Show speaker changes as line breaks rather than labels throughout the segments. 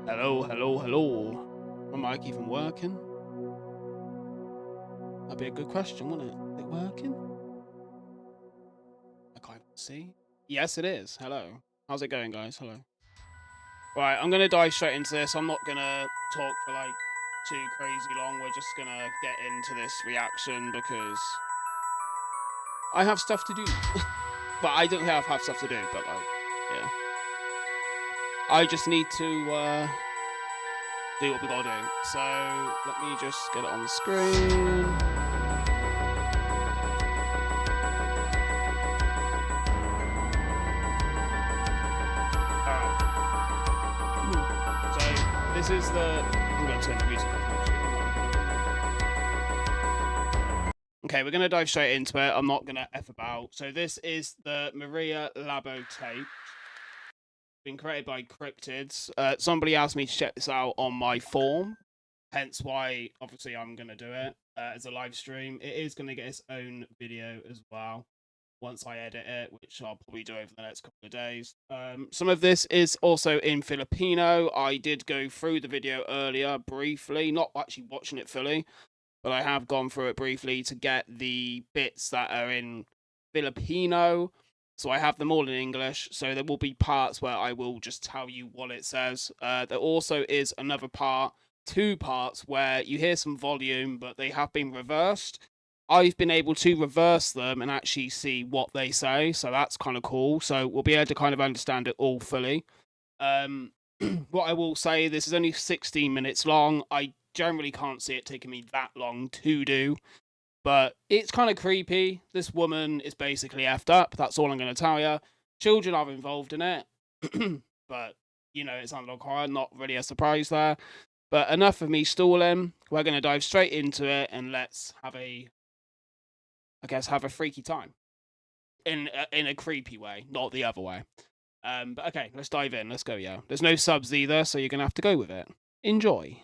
Hello, hello, hello. My mic even working? That'd be a good question, wouldn't it? Is it working? I can't even see. Yes, it is. Hello. How's it going, guys? Hello. Right, I'm going to dive straight into this. I'm not going to talk for like too crazy long. We're just going to get into this reaction because I have stuff to do. But I don't have stuff to do, but like, yeah. I just need to do what we gotta do. So let me just get it on the screen. Alright. So this is the... I'm gonna turn the music off. Okay, we're gonna dive straight into it. I'm not gonna F about. So this is the Mario Labo Tapes. Been created by Cryptids. Somebody asked me to check this out on my form, hence why obviously I'm gonna do it as a live stream. It is gonna get its own video as well once I edit it, which I'll probably do over the next couple of days. Some of this is also in Filipino. I did go through the video earlier briefly, not actually watching it fully, but I have gone through it briefly to get the bits that are in Filipino. So I have them all in English, so there will be parts where I will just tell you what it says. There also is another part, 2 parts, where you hear some volume, but they have been reversed. I've been able to reverse them and actually see what they say, so that's kind of cool. So we'll be able to kind of understand it all fully. What I will say, this is only 16 minutes long. I generally can't see it taking me that long to do. But it's kind of creepy. This woman is basically effed up. That's all I'm going to tell you. Children are involved in it. But, you know, it's analog horror. Not really a surprise there. But enough of me stalling. We're going to dive straight into it. And let's have a, I guess, have a freaky time. In a creepy way. Not the other way. But okay, let's dive in. Let's go, yeah. There's no subs either, so you're going to have to go with it. Enjoy.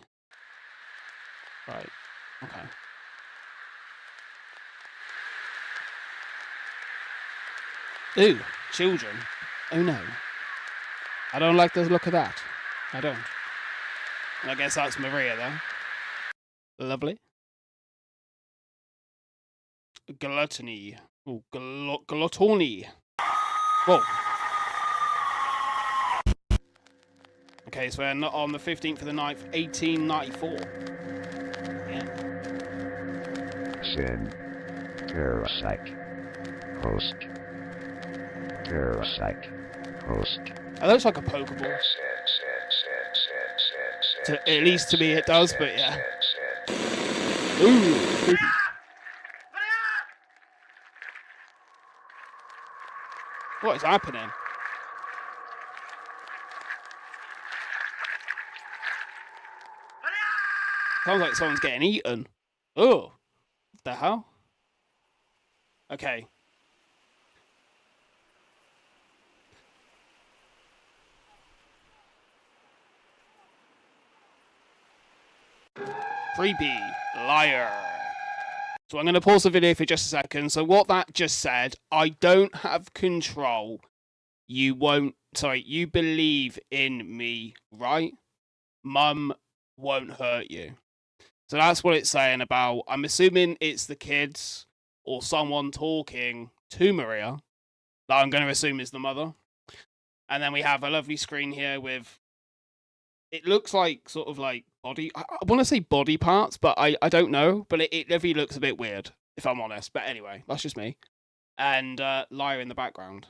Right. Okay. Ooh, children. Oh no. I don't like the look of that. I don't. And I guess that's Maria, though. Lovely. Gluttony. Oh, gluttony. Whoa. Okay, so we're not on the 15th of the 9th, 1894. Yeah.
Sin. Parasite. Host. Parasite. Host.
That looks like a Pokeball. At least to me it does, but yeah. Ooh, creepy. What is happening? Sounds like someone's getting eaten. Oh, what the hell? Okay. Creepy liar. So I'm going to pause the video for just a second. So what that just said, I don't have control. You believe in me, right? Mum won't hurt you. So that's what it's saying about, I'm assuming it's the kids or someone talking to Maria that I'm going to assume is the mother. And then we have a lovely screen here with, it looks like sort of like body, I want to say body parts, but I don't know. But it really looks a bit weird, if I'm honest. But anyway, that's just me. And liar in the background.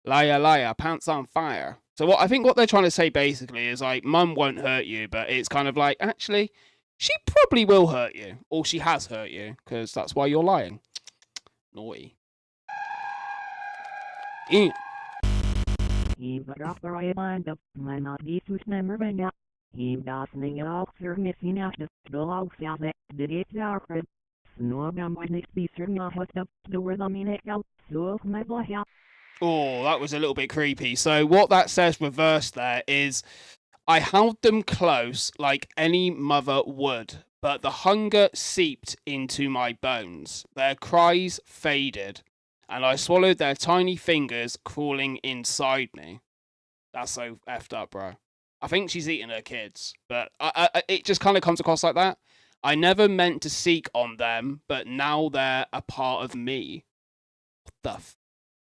Liar, liar, pants on fire. So I think what they're trying to say basically is like, mum won't hurt you, but it's kind of like, actually, she probably will hurt you. Or she has hurt you, because that's why you're lying. Naughty. Yeah. Oh, that was a little bit creepy. So what that says reversed there is, I held them close like any mother would, but the hunger seeped into my bones. Their cries faded, and I swallowed their tiny fingers crawling inside me. That's so effed up, bro. I think she's eating her kids, but it just kind of comes across like that. I never meant to seek on them, but now they're a part of me. What the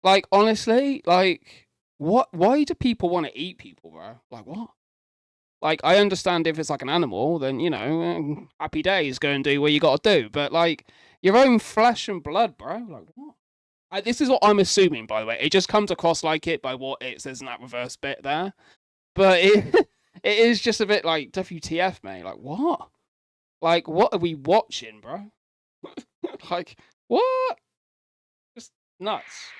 like, honestly, like, what? Why do people want to eat people, bro? Like, what? Like, I understand if it's like an animal, then, you know, happy days, go and do what you got to do. But, like, your own flesh and blood, bro. Like, what? This is what I'm assuming, by the way. It just comes across like it by what it says in that reverse bit there. But it, it is just a bit like, WTF, mate. Like, what? Like, what are we watching, bro? Like, what? Just nuts.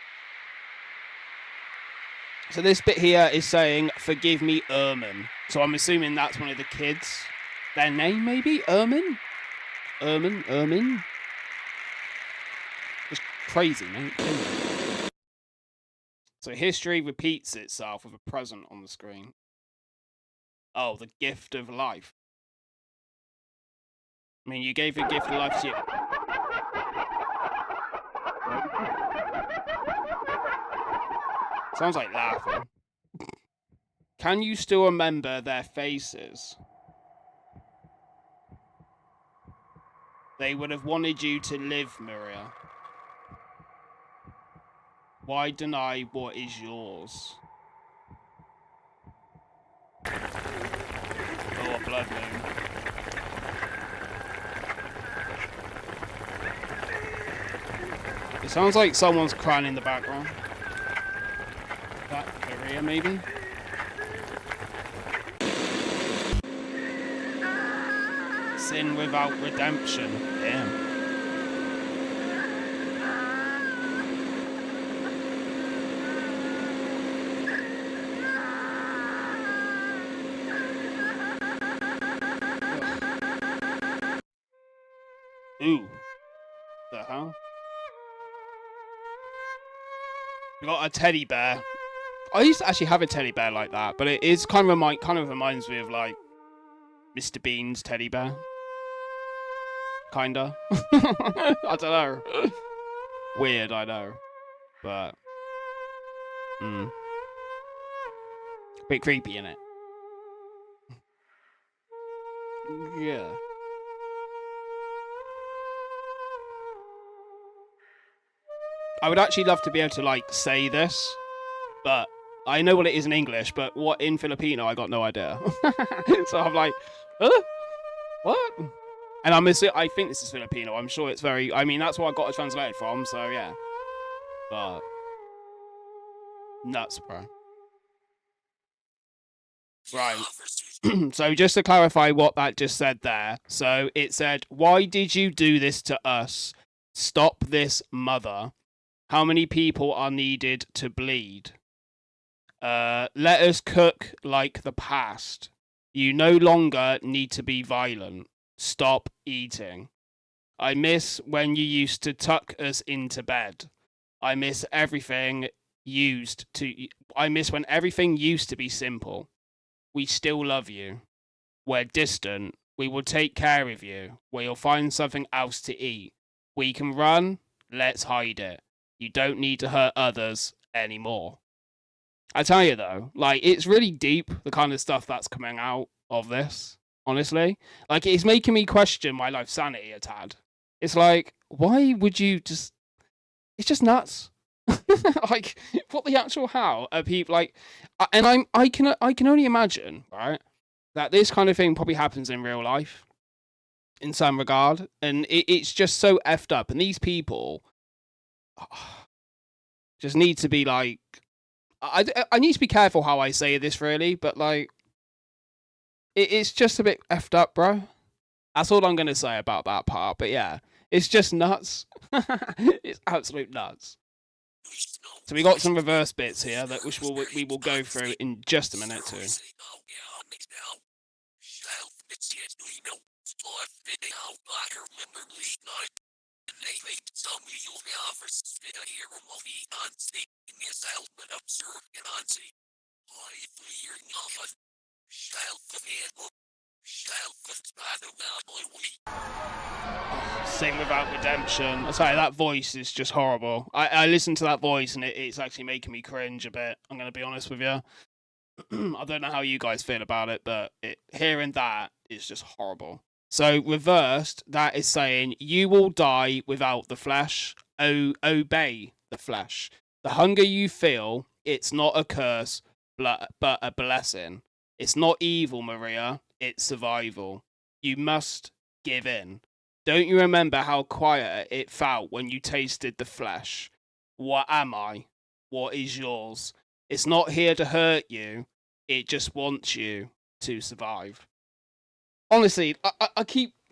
So this bit here is saying, forgive me, Ermin. So I'm assuming that's one of the kids. Their name, maybe? Ermin? Ermin? Just crazy, mate. So history repeats itself with a present on the screen. Oh, the gift of life. I mean, you gave a gift of life to you. Sounds like laughing. Can you still remember their faces? They would have wanted you to live, Maria. Why deny what is yours? Oh, a blood moon. It sounds like someone's crying in the background. That Maria, maybe? Sin without redemption. Damn. Ooh. The hell? We got a teddy bear. I used to actually have a teddy bear like that, but it is kind of reminds me of like Mr. Bean's teddy bear. Kinda. I don't know. Weird, I know. But bit creepy, innit? Yeah. I would actually love to be able to like say this, but I know what it is in English, but what in Filipino I got no idea. So I'm like, huh? What? And I think this is Filipino. I'm sure it's very. I mean, that's what I got it translated from. So yeah, but nuts, bro. Right. So just to clarify what that just said there. So it said, "Why did you do this to us? Stop this, mother. How many people are needed to bleed? Let us cook like the past. You no longer need to be violent. Stop eating. I miss when you used to tuck us into bed. I miss when everything used to be simple. We still love you. We're distant. We will take care of you. We'll find something else to eat. We can run. Let's hide it. You don't need to hurt others anymore." I tell you though, like, it's really deep, the kind of stuff that's coming out of this, honestly. Like, it's making me question my life sanity a tad. It's like, why would you just... It's just nuts. Like, what the actual how are people like... And I can only imagine, right, that this kind of thing probably happens in real life, in some regard, and it's just so effed up, and these people just need to be like... I need to be careful how I say this, really, but like, it's just a bit effed up, bro. That's all I'm gonna say about that part. But yeah, it's just nuts. It's absolute nuts. So we got some reverse bits here that we will go through in just a minute too. Sing without redemption. Sorry, that voice is just horrible. I listened to that voice and it's actually making me cringe a bit. I'm gonna be honest with you. I don't know how you guys feel about it, but hearing that is just horrible. So reversed, that is saying you will die without the flesh. Obey the flesh. The hunger you feel, it's not a curse, but a blessing. It's not evil, Maria. It's survival. You must give in. Don't you remember how quiet it felt when you tasted the flesh? What am I? What is yours? It's not here to hurt you. It just wants you to survive. Honestly,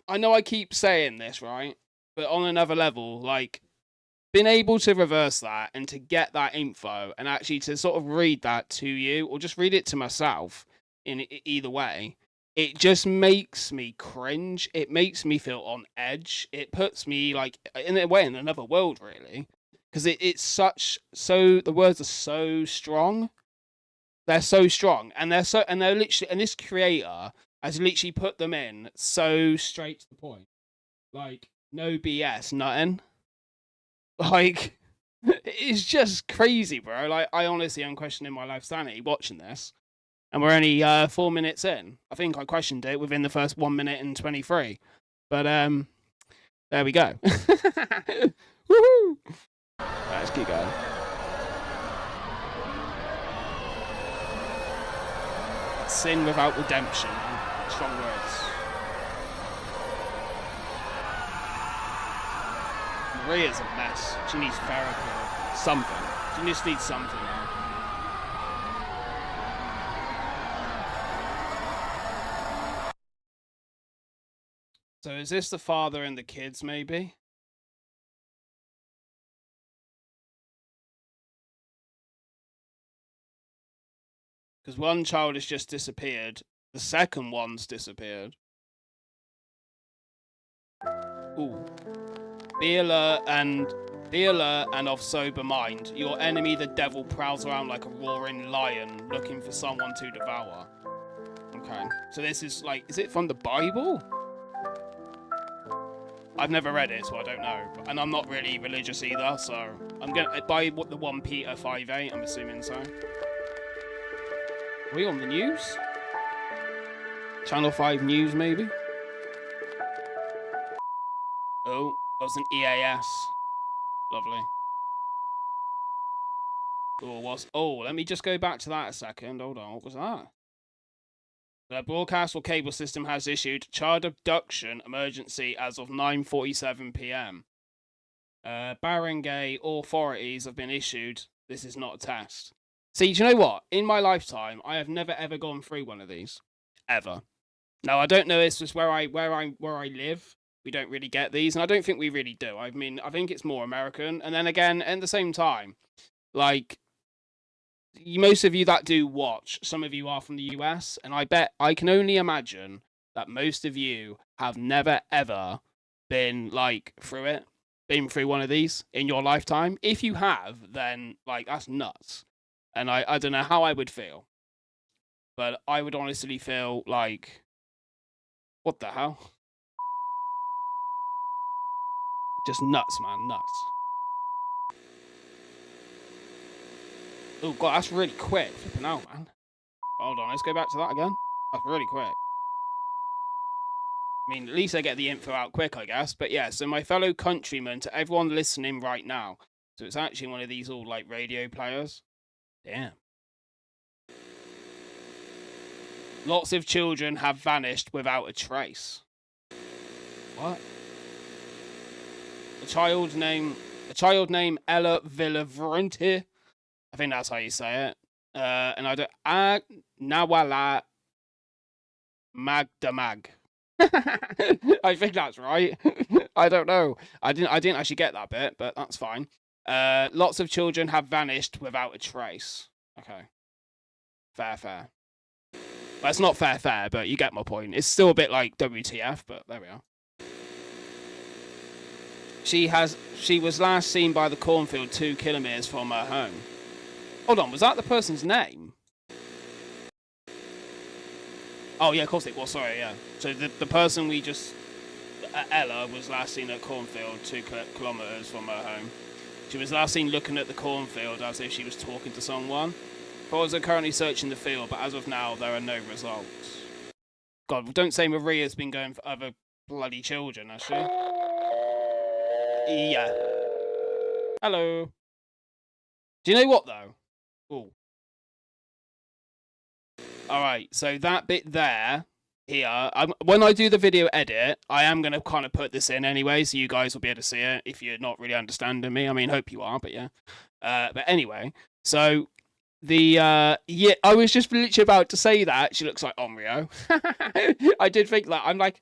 I know I keep saying this, right? But on another level, like, being able to reverse that and to get that info and actually to sort of read that to you or just read it to myself in either way, it just makes me cringe. It makes me feel on edge. It puts me, like, in a way, in another world, really. Because it's the words are so strong. They're so strong, and they're literally, and this creator has literally put them in so straight to the point, like no BS, nothing. Like, it's just crazy, bro. Like, I honestly am questioning my life sanity watching this, and we're only 4 minutes in. I think I questioned it within the first 1 minute and 23, but there we go. Woohoo! Let's keep going. Sin without redemption. Strong words. Maria's a mess. She needs therapy. Something. She just needs something. So is this the father and the kids, maybe? Because one child has just disappeared. The second one's disappeared. Ooh. Be alert and of sober mind. Your enemy, the devil, prowls around like a roaring lion, looking for someone to devour. Okay. So this is like, is it from the Bible? I've never read it, so I don't know. And I'm not really religious either, so I'm gonna buy the 1 Peter 5:8. I'm assuming so. Are we on the news? Channel 5 News, maybe? Oh, that was an EAS. Lovely. Oh, let me just go back to that a second. Hold on, what was that? The broadcast or cable system has issued child abduction emergency as of 9:47 p.m. Barangay authorities have been issued. This is not a test. See, do you know what? In my lifetime, I have never ever gone through one of these, ever. Now, I don't know. It's just where I live. We don't really get these, and I don't think we really do. I mean, I think it's more American. And then again, at the same time, like, most of you that do watch, some of you are from the US, and I can only imagine that most of you have never ever been like been through one of these in your lifetime. If you have, then like that's nuts, and I don't know how I would feel, but I would honestly feel like, what the hell? Just nuts, man, nuts. Oh god, that's really quick. Flipping out, man. Hold on, let's go back to that again. That's really quick. I mean, at least I get the info out quick, I guess. But yeah, so my fellow countrymen, to everyone listening right now, so it's actually one of these all like radio players. Damn. Lots of children have vanished without a trace. What? A child named Ella Villavrente. I think that's how you say it. And I don't. Nawala Magdamag. I think that's right. I don't know. I didn't actually get that bit, but that's fine. Lots of children have vanished without a trace. Okay. Fair. Well, it's not fair, but you get my point. It's still a bit like WTF, but there we are. She was last seen by the cornfield 2 kilometers from her home. Hold on, was that the person's name? Oh yeah, of course it was. Sorry, yeah. So the person we just Ella was last seen at cornfield 2 kilometers from her home. She was last seen looking at the cornfield as if she was talking to someone. Boys are currently searching the field, but as of now, there are no results. God, don't say Maria's been going for other bloody children, has she? Yeah. Hello. Do you know what, though? Ooh. Alright, so that bit there, here, when I do the video edit, I am going to kind of put this in anyway, so you guys will be able to see it if you're not really understanding me. I mean, hope you are, but yeah. But anyway, so yeah, I was just literally about to say that. She looks like Onryo. I did think that. I'm like,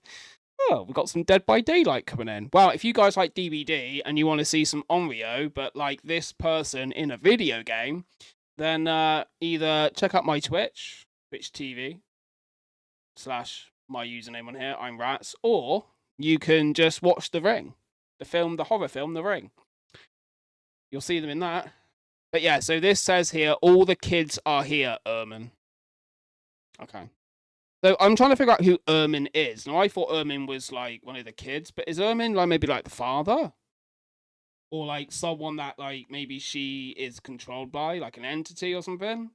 oh, we've got some Dead by Daylight coming in. Well, if you guys like DVD and you want to see some Onryo, but like this person in a video game, then either check out my Twitch TV / my username on here, I'm Rats, or you can just watch The Ring, the horror film, The Ring. You'll see them in that. But yeah, so this says here, all the kids are here, Ermin. Okay. So I'm trying to figure out who Ermin is. Now, I thought Ermin was like one of the kids, but is Ermin like maybe like the father? Or like someone that like maybe she is controlled by, like an entity or something?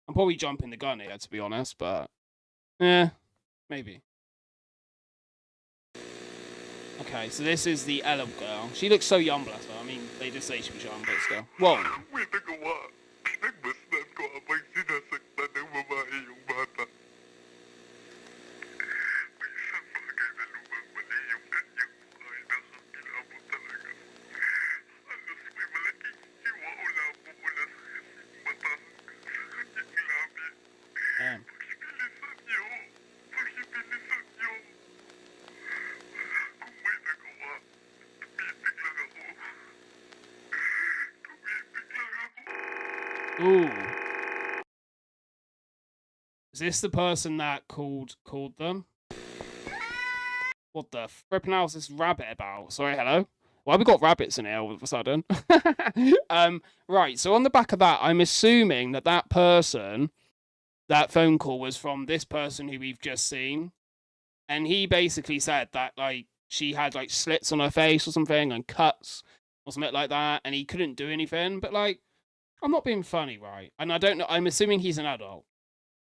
I'm probably jumping the gun here, to be honest, but yeah, maybe. Okay, so this is the Ella girl. She looks so young, bless her. I mean, they just say she was young, but still. Whoa. Damn. Ooh. Is this the person that called them? What the flipping hell is this rabbit about? Sorry, hello? Why have we got rabbits in here all of a sudden? Right, so on the back of that, I'm assuming that person, that phone call was from this person who we've just seen. And he basically said that, like, she had, like, slits on her face or something and cuts or something like that. And he couldn't do anything. But, like, I'm not being funny, right? And I don't know. I'm assuming he's an adult.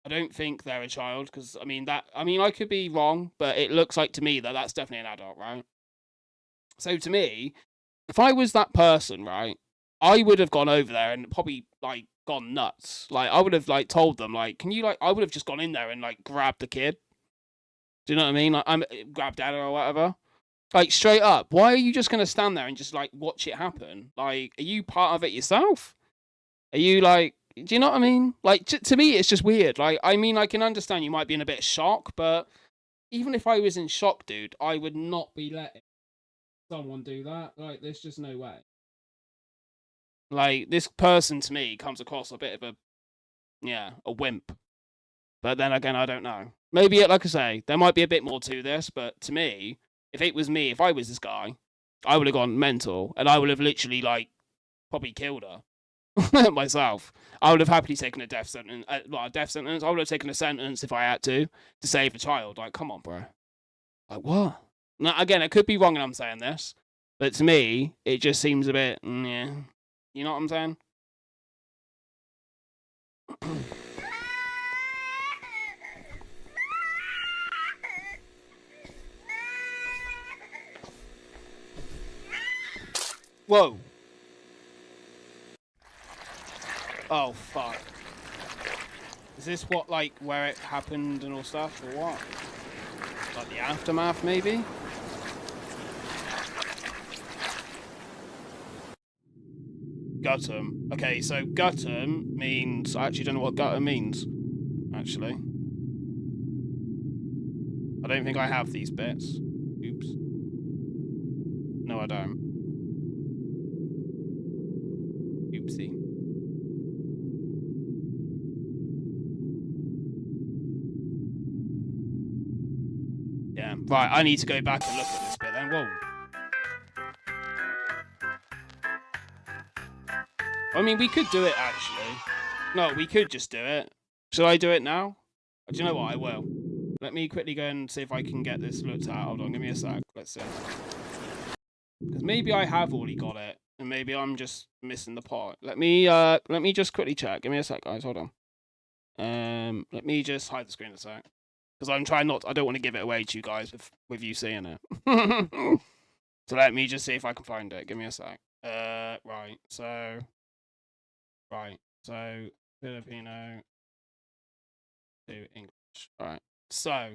I don't think they're a child because, I mean, I could be wrong, but it looks like to me that that's definitely an adult, right? So to me, if I was that person, right, I would have gone over there and probably, like, gone nuts. Like, I would have, like, told them, like, can you, like, I would have just gone in there and, like, grabbed the kid. Do you know what I mean? Like, I'm grabbed Ella or whatever. Like, straight up, why are you just going to stand there and just, like, watch it happen? Like, are you part of it yourself? Are you, like, do you know what I mean? Like, to me, it's just weird. Like, I mean, I can understand you might be in a bit of shock, but even if I was in shock, dude, I would not be letting someone do that. Like, there's just no way. Like, this person to me comes across a bit of a wimp. But then again, I don't know. Maybe, like I say, there might be a bit more to this, but to me, if it was me, if I was this guy, I would have gone mental, and I would have literally, like, probably killed her. Myself. I would have happily taken a death sentence. I would have taken a sentence if I had to save a child. Like, come on, bro. Like, what? Now, again, I could be wrong and I'm saying this, but to me, it just seems a bit, yeah. You know what I'm saying? Whoa. Oh, fuck. Is this what, like, where it happened and all stuff, or what? Like the aftermath, maybe? Guttum. Okay, so Guttum means... I actually don't know what Guttum means, actually. I don't think I have these bits. Oops. No, I don't. Oopsie. Yeah, right, I need to go back and look at this bit then. Whoa. I mean, we could do it, actually. No, we could just do it. Should I do it now? Do you know what? I will. Let me quickly go and see if I can get this looked at. Hold on, give me a sec. Let's see. Because maybe I have already got it, and maybe I'm just missing the part. Let me just quickly check. Give me a sec, guys. Hold on. Let me just hide the screen a sec. Because I'm trying not... I don't want to give it away to you guys with you seeing it. So let me just see if I can find it. Give me a sec. Right. So... Right. So, Filipino to English. Alright. So...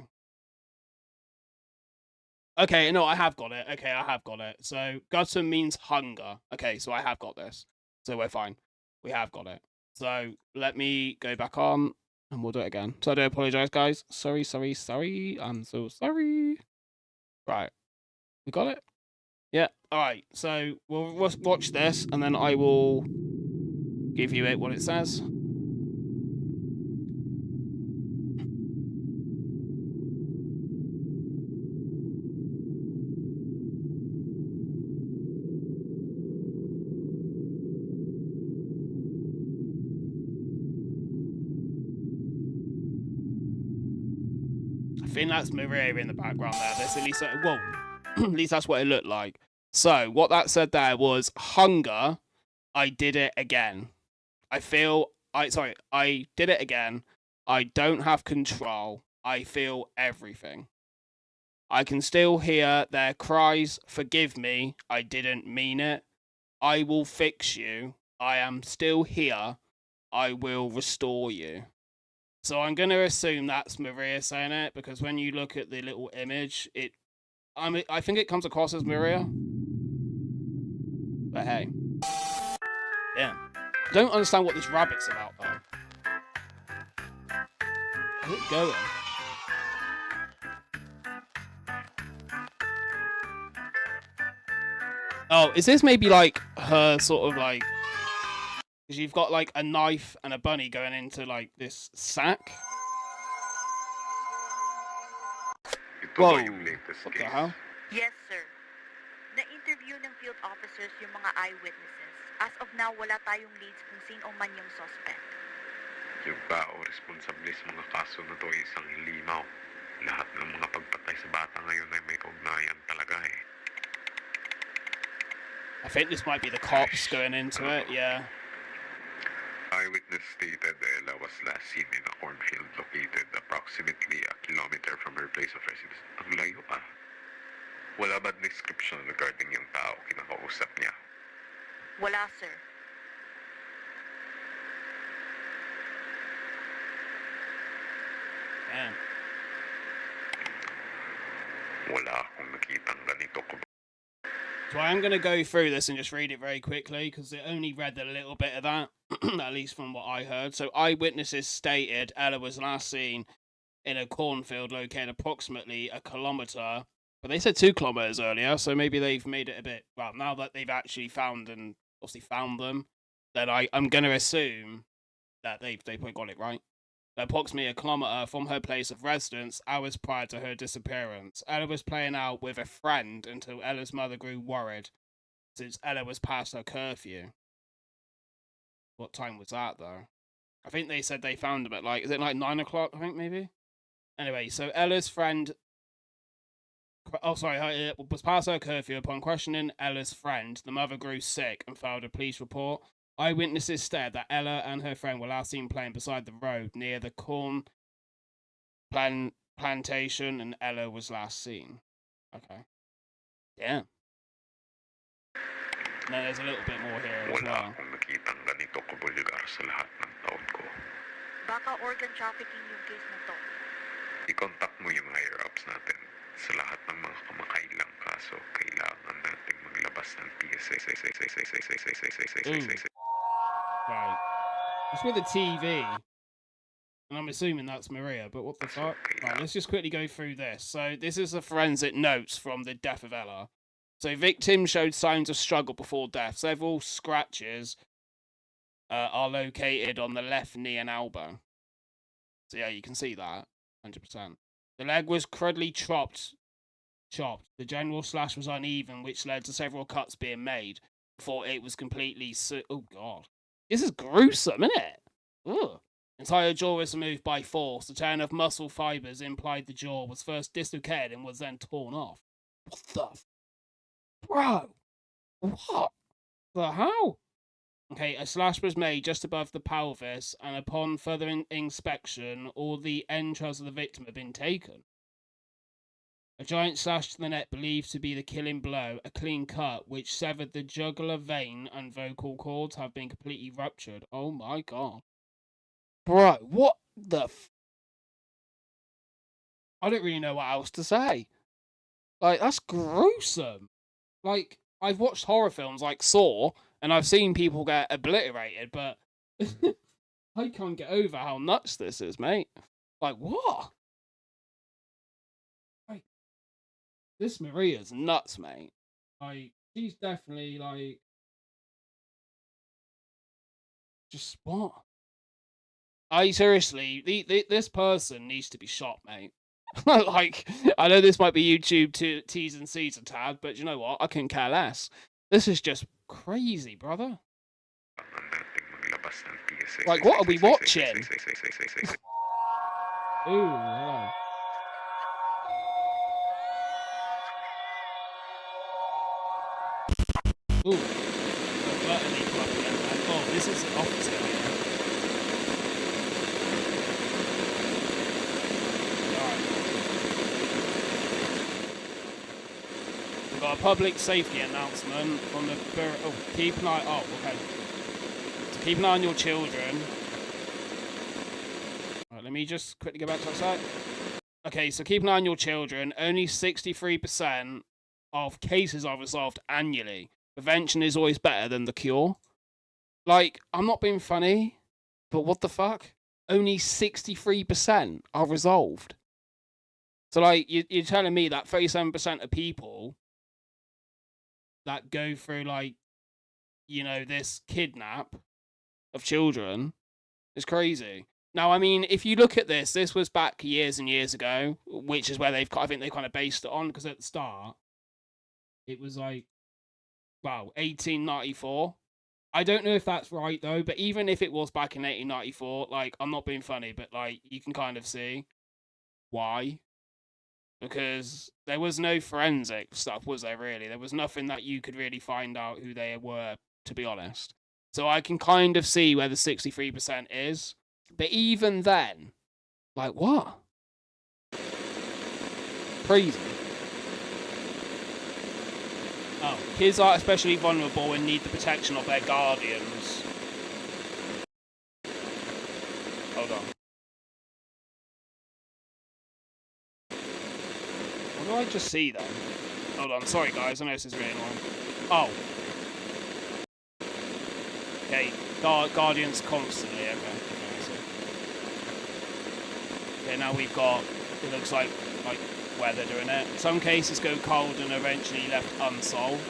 Okay, no, I have got it. Okay, I have got it. So, Gutton means hunger. Okay, so I have got this. So we're fine. We have got it. So, let me go back on, and we'll do it again. So I do apologise, guys. Sorry. I'm so sorry. Right. We got it? Yeah. Alright, so we'll watch this, and then I will give you it what it says. I think that's Maria in the background there. There's at least well, at least that's what it looked like. So what that said there was hunger. I did it again. I did it again. I don't have control. I feel everything. I can still hear their cries. Forgive me. I didn't mean it. I will fix you. I am still here. I will restore you. So I'm going to assume that's Maria saying it, because when you look at the little image, I think it comes across as Maria. But hey. Yeah. I don't understand what this rabbit's about, though. Where's it going? Oh, is this maybe like her sort of like... Because you've got like a knife and a bunny going into like this sack. Whoa, what the hell?
Yes, sir. Na-interview ng field officers yung mga eyewitnesses. As of now, wala tayong leads kung sino man yung suspect.
Yung tao responsable sa mga kaso na to ay isang limaw. Lahat ng mga pagpatay sa bata ngayon ay may kaugnayan talaga eh.
I think this might be the cops going into it, yeah.
Eyewitness stated Ella was last seen in a cornfield located approximately a kilometer from her place of residence. Ang layo ah. Wala ba description regarding yung tao kinakausap niya?
Wala, sir.
Damn.
Wala akong nakitang ganito ko.
So I am going to go through this and just read it very quickly, because it only read a little bit of that, at least from what I heard. So eyewitnesses stated Ella was last seen in a cornfield located approximately a kilometer, but they said 2 kilometers earlier, so maybe they've made it a bit... Well, now that they've actually found and obviously found them, then I'm going to assume that they've probably got it right. Approximately a kilometer from her place of residence, hours prior to her disappearance. Ella was playing out with a friend until Ella's mother grew worried, since Ella was past her curfew. What time was that, though? I think they said they found them at, like, is it like 9 o'clock, I think, maybe? Anyway, so Ella's friend... Oh, sorry, was past her curfew. Upon questioning Ella's friend, the mother grew sick and filed a police report. Eyewitnesses said that Ella and her friend were last seen playing beside the road near the corn plantation, and Ella was last seen. Okay. Yeah. No, there's a little bit more here as well.
Wala akong nakitang ganito kabulgar sa lahat ng taon ko.
Baka organ trafficking yung case na to.
I-contact mo yung higher-ups natin. Sa lahat ng mga kamakailang kaso, kailangan natin maglabas ng PSA.
Right. It's with the TV. And I'm assuming that's Maria, but what the fuck? Right, let's just quickly go through this. So this is the forensic notes from the death of Ella. So victim showed signs of struggle before death. Several scratches are located on the left knee and elbow. So yeah, you can see that. 100%. The leg was crudely chopped. The general slash was uneven, which led to several cuts being made before it was completely... Oh, God. This is gruesome, isn't it? Ugh. Entire jaw was removed by force. The tearing of muscle fibers implied the jaw was first dislocated and was then torn off. What the... Bro! What the hell? Okay, a slash was made just above the pelvis, and upon further inspection, all the entrails of the victim have been taken. A giant slash to the neck believed to be the killing blow. A clean cut, which severed the jugular vein and vocal cords, have been completely ruptured. Oh my god. Bro, what the I don't really know what else to say. Like, that's gruesome. Like, I've watched horror films like Saw, and I've seen people get obliterated, but I can't get over how nuts this is, mate. Like, what? Like, this Maria's nuts, mate. Like, she's definitely, like, just what? I seriously, this person needs to be shot, mate. Like, I know this might be YouTube to T's and C's a tad, but you know what? I couldn't care less. This is just crazy, brother. Like, what are we watching? Ooh, hello. Ooh. Oh, this is the opposite. We've got a public safety announcement from the Bureau. Oh, keep an eye. Oh, okay. So keep an eye on your children. All right, let me just quickly go back to that site. Okay, so keep an eye on your children. Only 63% of cases are resolved annually. Prevention is always better than the cure. Like, I'm not being funny, but what the fuck? Only 63% are resolved. So, like, you're telling me that 37% of people that go through, like, you know, this kidnap of children is crazy. Now, I mean, if you look at this was back years and years ago, which is where I think they kind of based it on, because at the start, it was like, wow, 1894. I don't know if that's right, though, but even if it was back in 1894, like, I'm not being funny, but, like, you can kind of see why. Because there was no forensic stuff, was there, really? There was nothing that you could really find out who they were, to be honest. So I can kind of see where the 63% is. But even then, like, what? Crazy. Oh, kids are especially vulnerable and need the protection of their guardians. Hold on. What do I just see then? Hold on, sorry guys, I know this is really annoying. Oh. Okay, guardians constantly, okay. Okay, now we've got, it looks like where they're doing it. Some cases go cold and eventually left unsolved.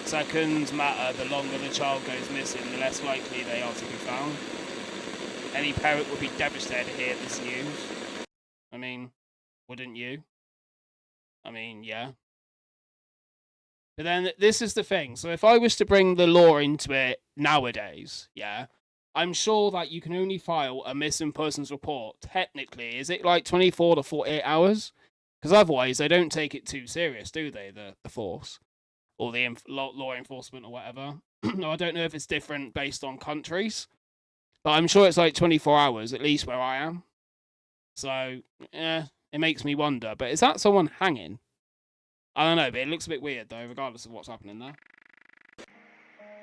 Seconds matter. The longer the child goes missing, the less likely they are to be found. Any parent would be devastated to hear this news. I mean, wouldn't you? I mean, yeah. But then this is the thing. So if I was to bring the law into it nowadays, yeah, I'm sure that you can only file a missing persons report. Technically, is it like 24 to 48 hours? Because otherwise, they don't take it too serious, do they? The force or the law enforcement or whatever. No, I don't know if it's different based on countries, but I'm sure it's like 24 hours at least where I am. So, yeah, it makes me wonder. But is that someone hanging? I don't know, but it looks a bit weird though, regardless of what's happening there.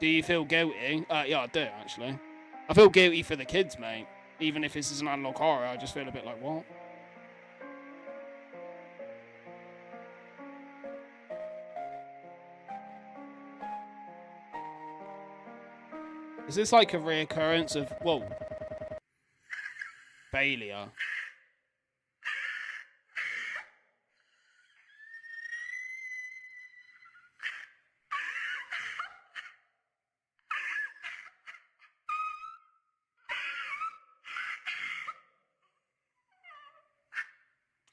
Do you feel guilty? Yeah, I do actually. I feel guilty for the kids, mate. Even if this is an analog horror, I just feel a bit like, what? Is this like a reoccurrence of, whoa, failure?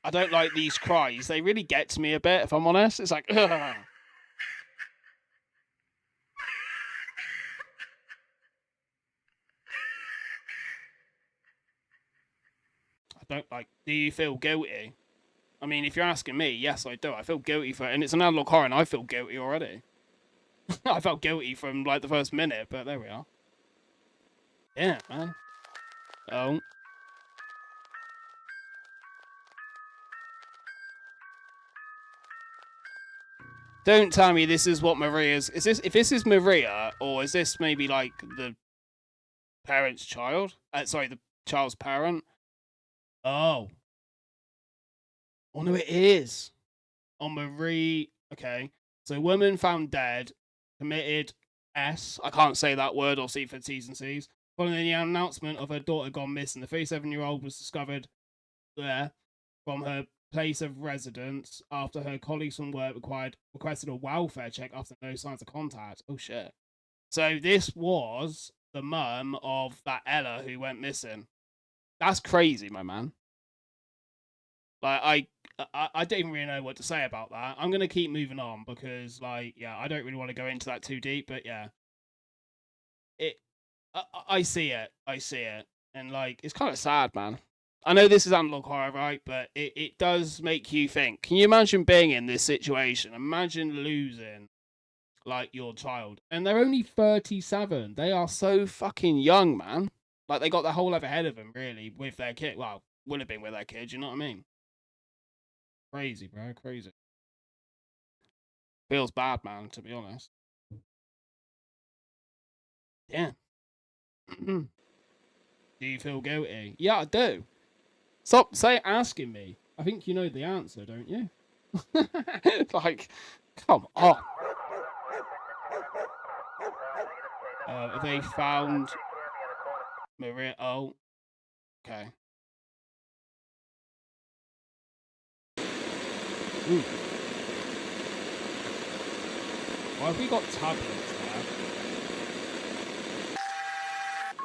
I don't like these cries. They really get to me a bit, if I'm honest. It's like, ugh. I don't like, do you feel guilty? I mean, if you're asking me, yes, I do. I feel guilty for it. And it's an analog horror, and I feel guilty already. I felt guilty from, like, the first minute, but there we are. Yeah, man. Oh. Don't tell me this is what Maria's... Is this... If this is Maria, or is this maybe, like, the parent's child? Sorry, the child's parent? Oh. Oh, no, it is. Oh, Marie... Okay. So, woman found dead, committed S. I can't say that word or see for T's and C's. Following the announcement of her daughter gone missing, the 37-year-old was discovered there from her place of residence after her colleagues from work requested a welfare check after no signs of contact. Oh shit. So this was the mum of that Ella who went missing. That's crazy, my man. Like I don't even really know what to say about that. I'm gonna keep moving on because like yeah, I don't really want to go into that too deep, but yeah. I see it. I see it. And like it's kind of sad, man. I know this is analog horror, right? But it does make you think. Can you imagine being in this situation? Imagine losing, like, your child. And they're only 37. They are so fucking young, man. Like, they got their whole life ahead of them, really, with their kid. Well, would have been with their kid, you know what I mean? Crazy, bro. Crazy. Feels bad, man, to be honest. Yeah. Do you feel guilty? Yeah, I do. Stop asking me. I think you know the answer, don't you? Like, come on. Have they found Maria? Oh, okay. Ooh. Why have we got tablets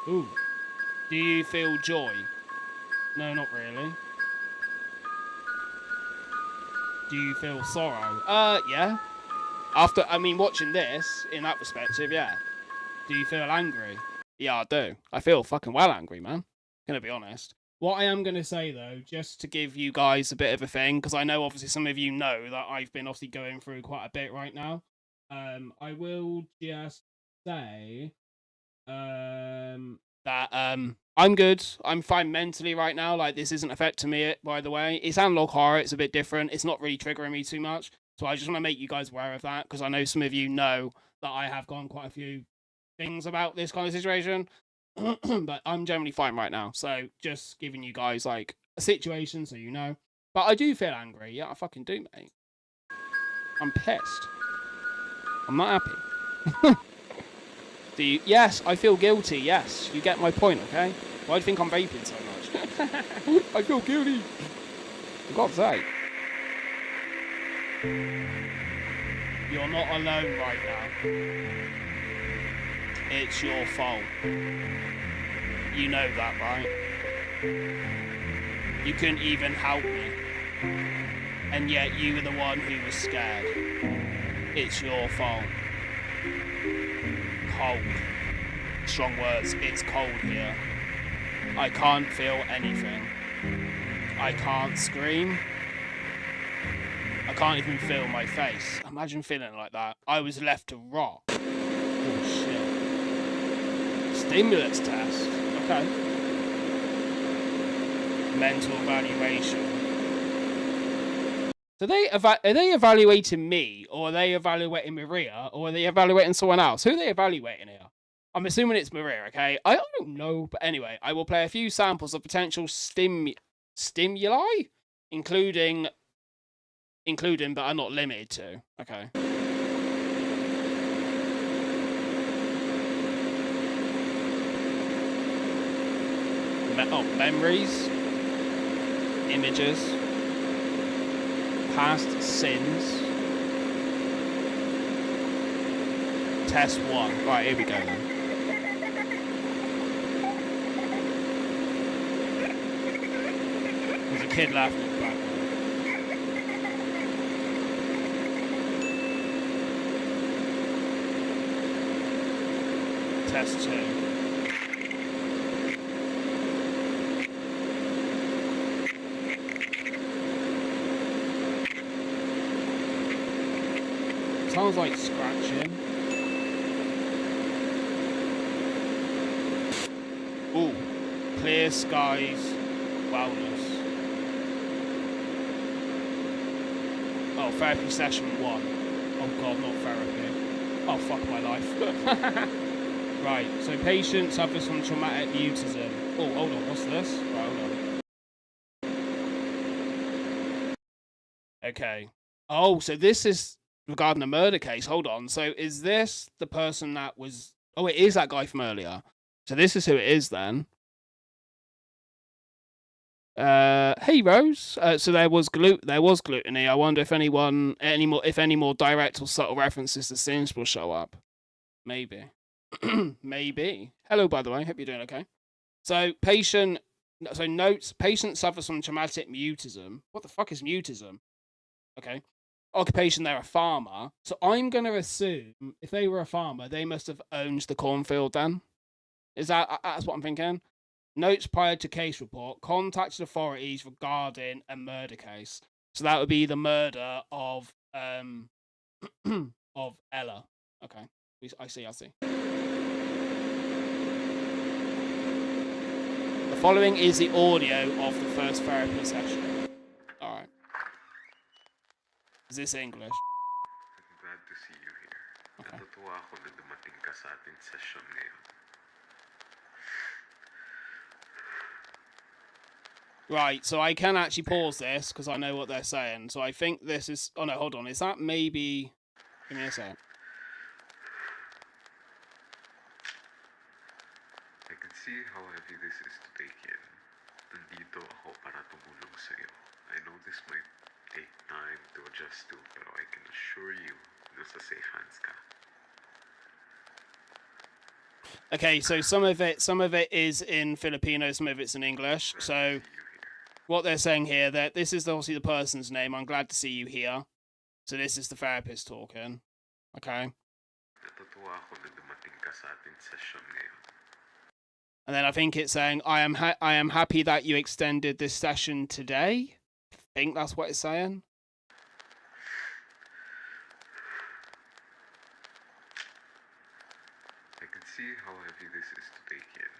there? Ooh. Do you feel joy? No, not really. Do you feel sorrow? Yeah. After, I mean, watching this, in that perspective, yeah. Do you feel angry? Yeah, I do. I feel fucking well angry, man. Gonna be honest. What I am gonna say, though, just to give you guys a bit of a thing, because I know obviously some of you know that I've been obviously going through quite a bit right now. I will just say, that I'm good. I'm fine mentally right now. Like this isn't affecting me. By the way, it's analog horror. It's a bit different. It's not really triggering me too much. So I just want to make you guys aware of that because I know some of you know that I have gone quite a few things about this kind of situation. But I'm generally fine right now. So just giving you guys like a situation so you know. But I do feel angry. Yeah, I fucking do, mate. I'm pissed. I'm not happy. Do you? Yes, I feel guilty. Yes, you get my point, okay? Why do you think I'm vaping so much? I feel guilty. For God's sake. You're not alone right now. It's your fault. You know that, right? You couldn't even help me. And yet you were the one who was scared. It's your fault. Cold. Strong words. It's cold here. I can't feel anything. I can't scream. I can't even feel my face. Imagine feeling like that. I was left to rot. Oh shit. Stimulus test. Okay. Mental evaluation. So are they evaluating me, or are they evaluating Maria, or are they evaluating someone else? Who are they evaluating here? I'm assuming it's Maria, okay? I don't know, but anyway, I will play a few samples of potential stimuli, including, but are not limited to. Okay. Memories, images, past sins. Test 1. Right, here we go then. There's a kid laughing in the background. Test 2. Sounds like scratching. Ooh, clear skies, wellness. Oh, therapy session 1. Oh god, not therapy. Oh, fuck my life. Right, so patient suffers from traumatic mutism. Oh, hold on, what's this? Right, hold on. Okay. Oh, so this is regarding a murder case. Hold on. So is this the person that was... Oh, it is that guy from earlier. So this is who it is then. Hey Rose. So there was gluttony. I wonder if any more direct or subtle references to sins will show up. Maybe. Maybe. Hello, by the way. Hope you're doing okay. So notes, patient suffers from traumatic mutism. What the fuck is mutism? Okay. Occupation, they're a farmer. So I'm going to assume if they were a farmer, they must have owned the cornfield then. That's what I'm thinking? Notes prior to case report, contacted authorities regarding a murder case. So that would be the murder of of Ella. Okay. I see. The following is the audio of the first therapy session. Alright. Is this English?
I'm glad to see you here.
Okay.
Natutuwa ako na dumating ka sa ating session ngayon.
Right, so I can actually pause this because I know what they're saying. So I think this is... Oh no, hold on. Is that maybe... Give me a sec.
I can see how heavy this is to take in. Nandito ako para tumulong sa'yo. I know this might take time to adjust to, pero I can assure you, nasa safe hands ka.
Okay, so some of it is in Filipino, some of it's in English. So what they're saying here, that this is obviously the person's name. I'm glad to see you here. So this is the therapist talking. Okay.
Natutuwa ako na dumating ka sa ating session ngayon.
And then I think it's saying, I am happy that you extended this session today. I think that's what it's saying.
I can see how heavy this is to take in.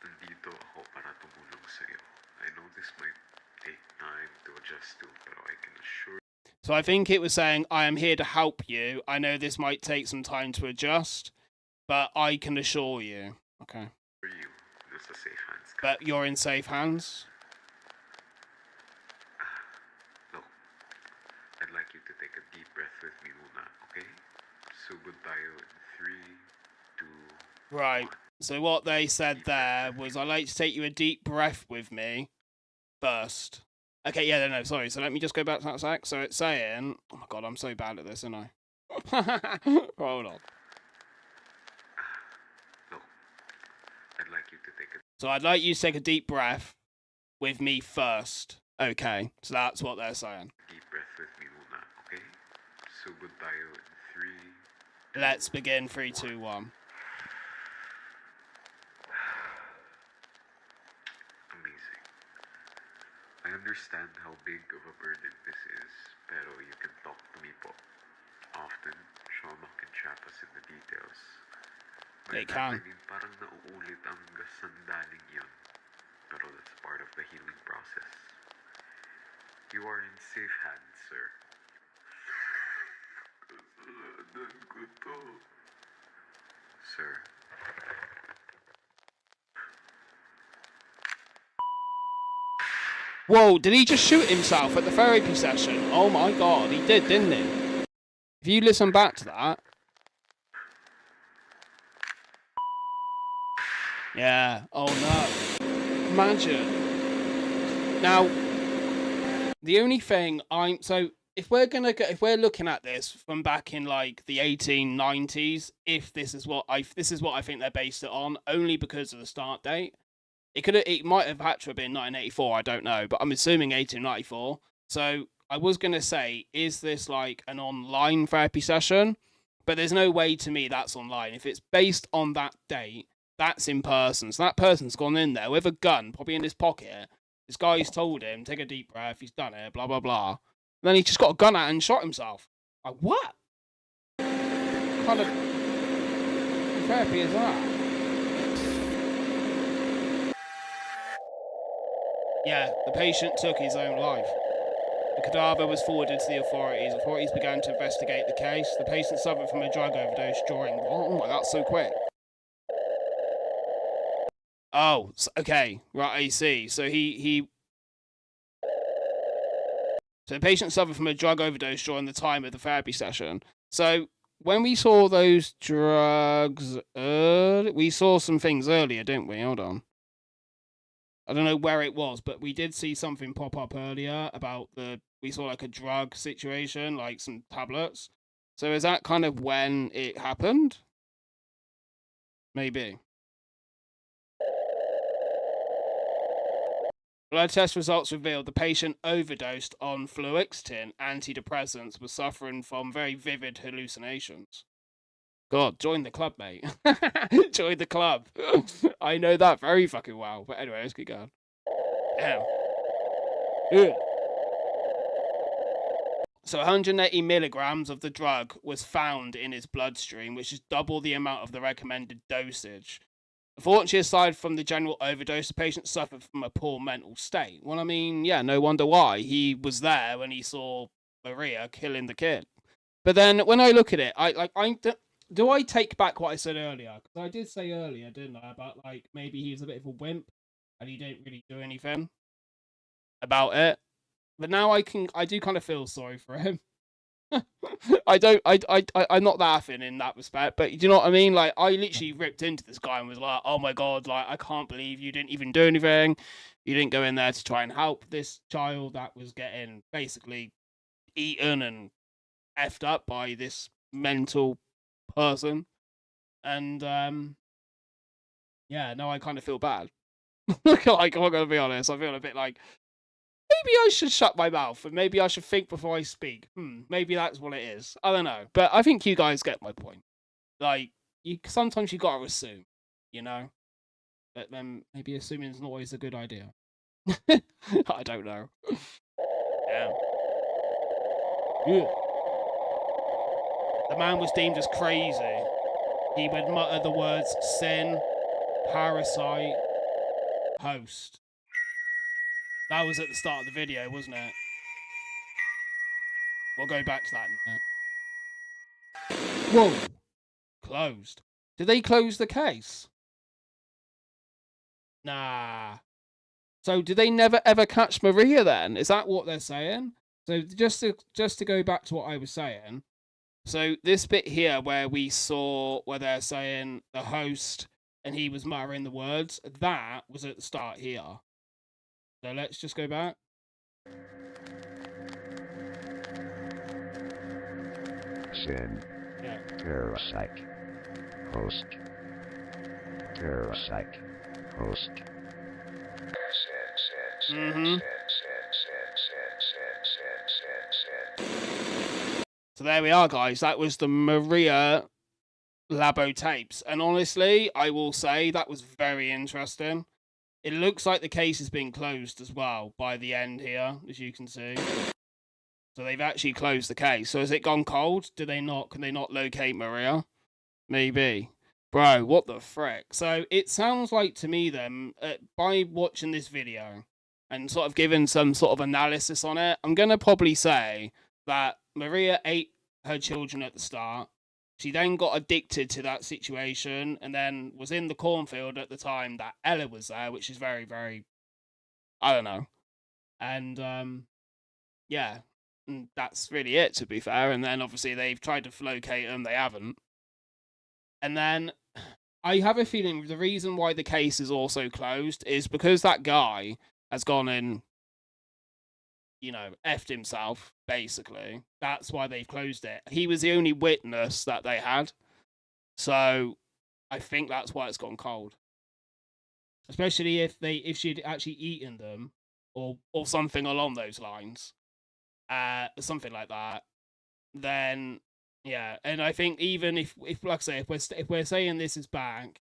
Nandito ako para tumulong sa'yo. I know this might take time to adjust to, pero I can assure
So I think it was saying, I am here to help you. I know this might take some time to adjust, but I can assure you. Okay.
you, nasa safe hands ka.
But you're in safe hands.
No. I'd like you to take a deep breath with me muna, okay? Sugod tayo in 3, 2,
Right. So what they said there was, I'd like to take you a deep breath with me first. Okay, yeah, no, sorry. So let me just go back to that sec. So it's saying, oh my god, I'm so bad at this, aren't I? Hold on.
No. I'd like you to take a
So I'd like you to take a deep breath with me first. Okay, so that's what they're saying.
deep breath with me muna, okay? Sugod tayo in 3, 2,
Let's begin. 3, 2, 1.
Amazing. I understand how big of a burden this is, pero you can talk to me po. Often, trauma can trap us in the details.
It can.
Parang nauulit ang sandaling yun. Pero that's part of the healing process. You are in safe hands, sir. Kasalanan ko to. Sir.
Whoa, did he just shoot himself at the therapy session? Oh my god, he did, didn't he? If you listen back to that... Yeah, oh no. Imagine. Now, the only thing so if we're looking at this from back in like the 1890s, if this is what I think they're based it on, only because of the start date. It might have had to have been 1984, I don't know, but I'm assuming 1894. So I was gonna say, is this like an online therapy session? But there's no way to me that's online. If it's based on that date, that's in person. So that person's gone in there with a gun, probably in his pocket. This guy's told him, take a deep breath, he's done it, blah, blah, blah. And then he just got a gun out and shot himself. Like, what? What kind of therapy is that? Yeah, the patient took his own life. The cadaver was forwarded to the authorities. Authorities began to investigate the case. The patient suffered from a drug overdose during... Oh my, that's so quick. Oh, okay. Right, I see. So So the patient suffered from a drug overdose during the time of the therapy session. So when we saw those drugs, we saw some things earlier, didn't we? Hold on. I don't know where it was, but we did see something pop up earlier about we saw like a drug situation, like some tablets. So is that kind of when it happened? Maybe. Blood test results revealed the patient overdosed on fluoxetine antidepressants, was suffering from very vivid hallucinations. God, join the club, mate. Join the club. I know that very fucking well. But anyway, let's keep going. Damn. Ugh. So 180 milligrams of the drug was found in his bloodstream, which is double the amount of the recommended dosage. Unfortunately, aside from the general overdose, the patient suffered from a poor mental state. Well, I mean, yeah, no wonder why. He was there when he saw Maria killing the kid. But then when I look at it, do I take back what I said earlier? Because I did say earlier, didn't I, about like maybe he was a bit of a wimp and he didn't really do anything about it. But now I do kind of feel sorry for him. I'm not laughing in that respect, but do you know what I mean? Like, I literally ripped into this guy and was like, oh my god, like, I can't believe you didn't even do anything. You didn't go in there to try and help this child that was getting basically eaten and effed up by this mental person. And, yeah, no, I kind of feel bad. Like, I'm gonna be honest, I feel a bit like, maybe I should shut my mouth and maybe I should think before I speak. Maybe that's what it is. I don't know. But I think you guys get my point. Like, sometimes you gotta assume, you know? But then maybe assuming is not always a good idea. I don't know. Damn. Yeah. The man was deemed as crazy. He would mutter the words sin, parasite, host. That was at the start of the video, wasn't it? We'll go back to that in a minute. Whoa! Closed. Did they close the case? Nah. So did they never ever catch Maria then? Is that what they're saying? So just to go back to what I was saying. So this bit here where we saw where they're saying the host and he was muttering the words, that was at the start here. So let's just go back.
Sin.
Yeah.
Parasite. Host. Parasite. Host.
So there we are, guys. That was the Mario Labo Tapes. And honestly, I will say that was very interesting. It looks like the case has been closed as well by the end here, as you can see. So they've actually closed the case. So has it gone cold? Can they not locate Maria? Maybe. Bro, what the frick? So it sounds like to me then, by watching this video and sort of giving some sort of analysis on it, I'm going to probably say that Maria ate her children at the start. She then got addicted to that situation and then was in the cornfield at the time that Ella was there, which is very, very, I don't know. And, yeah, and that's really it, to be fair. And then obviously they've tried to locate them, they haven't. And then I have a feeling the reason why the case is also closed is because that guy has gone and, you know, effed himself, basically. That's why they've closed it. He was the only witness that they had. So I think that's why it's gone cold. Especially if she'd actually eaten them or something along those lines. Something like that. Then yeah, and I think even if like I say, if we're saying this is back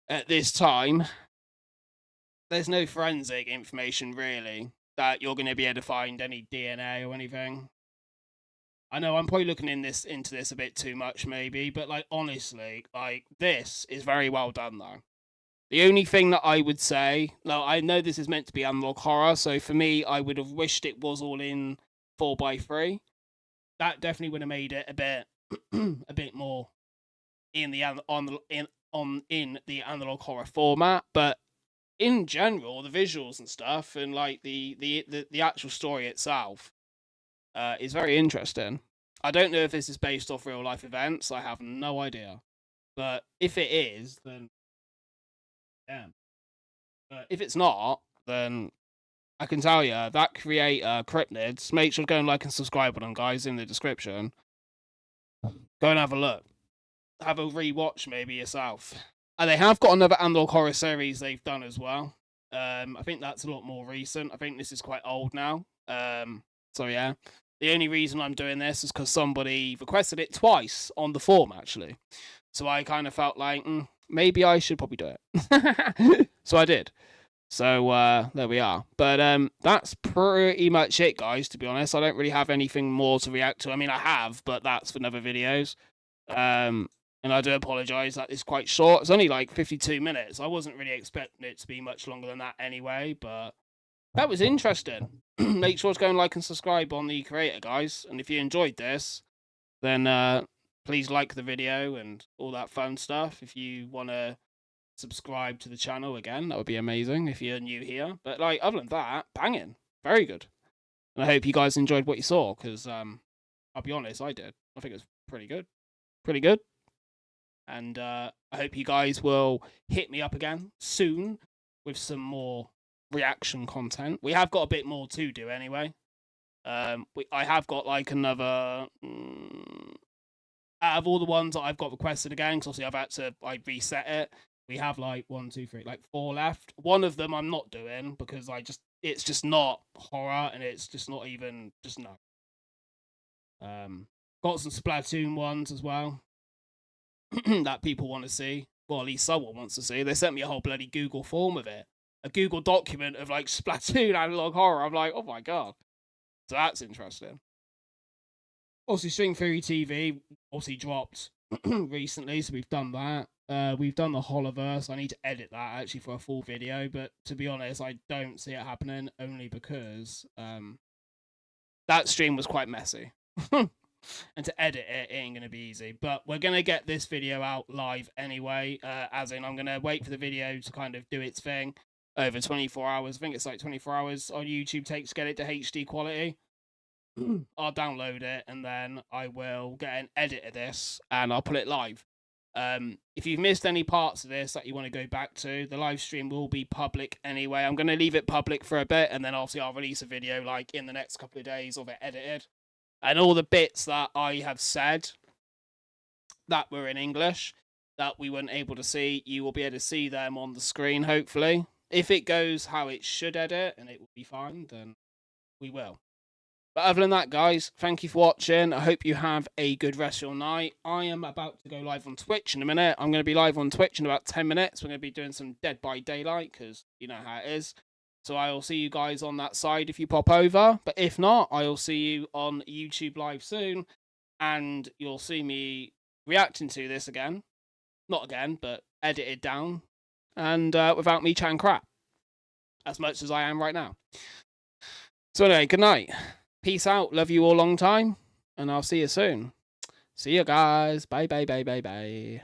at this time, there's no forensic information really that you're going to be able to find any DNA or anything. I know I'm probably looking into this a bit too much maybe, but like honestly, like this is very well done though. The only thing that I would say, now I know this is meant to be analog horror, so for me, I would have wished it was all in 4x3. That definitely would have made it a bit, a bit more in the in the analog horror format. But in general, the visuals and stuff, and like the actual story itself, is very interesting. I don't know if this is based off real life events. I have no idea. But if it is, then yeah. But if it's not, then I can tell you that creator, Cryptids, make sure to go and like and subscribe to them, guys, in the description. Go and have a look. Have a rewatch maybe yourself. And they have got another analog horror series they've done as well. I think that's a lot more recent. I think this is quite old now. So yeah. The only reason I'm doing this is because somebody requested it twice on the forum, actually. So I kind of felt like, maybe I should probably do it. So I did. So there we are. But that's pretty much it, guys, to be honest. I don't really have anything more to react to. I mean, I have, but that's for other videos. And I do apologise that it's quite short. It's only like 52 minutes. I wasn't really expecting it to be much longer than that anyway, but that was interesting. Make sure to go and like and subscribe on the creator, guys. And if you enjoyed this, then please like the video and all that fun stuff. If you want to subscribe to the channel again, that would be amazing if you're new here. But like, other than that, banging. Very good. And I hope you guys enjoyed what you saw, because I'll be honest, I did. I think it was pretty good. Pretty good. And I hope you guys will hit me up again soon with some more reaction content. We have got a bit more to do anyway. I have got like another out of all the ones that I've got requested again, because obviously I've had to reset it. We have like 1, 2, 3, like 4 left. One of them I'm not doing because it's just not horror, and it's just not even no. Got some Splatoon ones as well that people want to see. Well, at least someone wants to see. They sent me a whole bloody Google form of it. A Google document of like Splatoon analog horror. I'm like, oh my god. So that's interesting. Obviously, String Theory TV obviously dropped recently, so we've done that. We've done the Holoverse. I need to edit that actually for a full video, but to be honest, I don't see it happening only because that stream was quite messy. And to edit it ain't going to be easy. But we're going to get this video out live anyway, as in I'm going to wait for the video to kind of do its thing over 24 hours. I think it's like 24 hours on YouTube takes to get it to HD quality. I'll download it, and then I will get an edit of this, and I'll put it live. If you've missed any parts of this that you want to go back to, the live stream will be public anyway. I'm going to leave it public for a bit, and then obviously I'll release a video like in the next couple of days of it edited. And all the bits that I have said that were in English that we weren't able to see, you will be able to see them on the screen, hopefully. If it goes how it should edit and it will be fine, then we will. But other than that, guys, thank you for watching. I hope you have a good rest of your night. I am about to go live on Twitch in a minute. I'm going to be live on Twitch in about 10 minutes. We're going to be doing some Dead by Daylight, because you know how it is. So I will see you guys on that side if you pop over. But if not, I will see you on YouTube live soon. And you'll see me reacting to this again. Not again, but edited down. And without me chatting crap. As much as I am right now. So anyway, good night. Peace out. Love you all long time. And I'll see you soon. See you guys. Bye, bye, bye, bye, bye.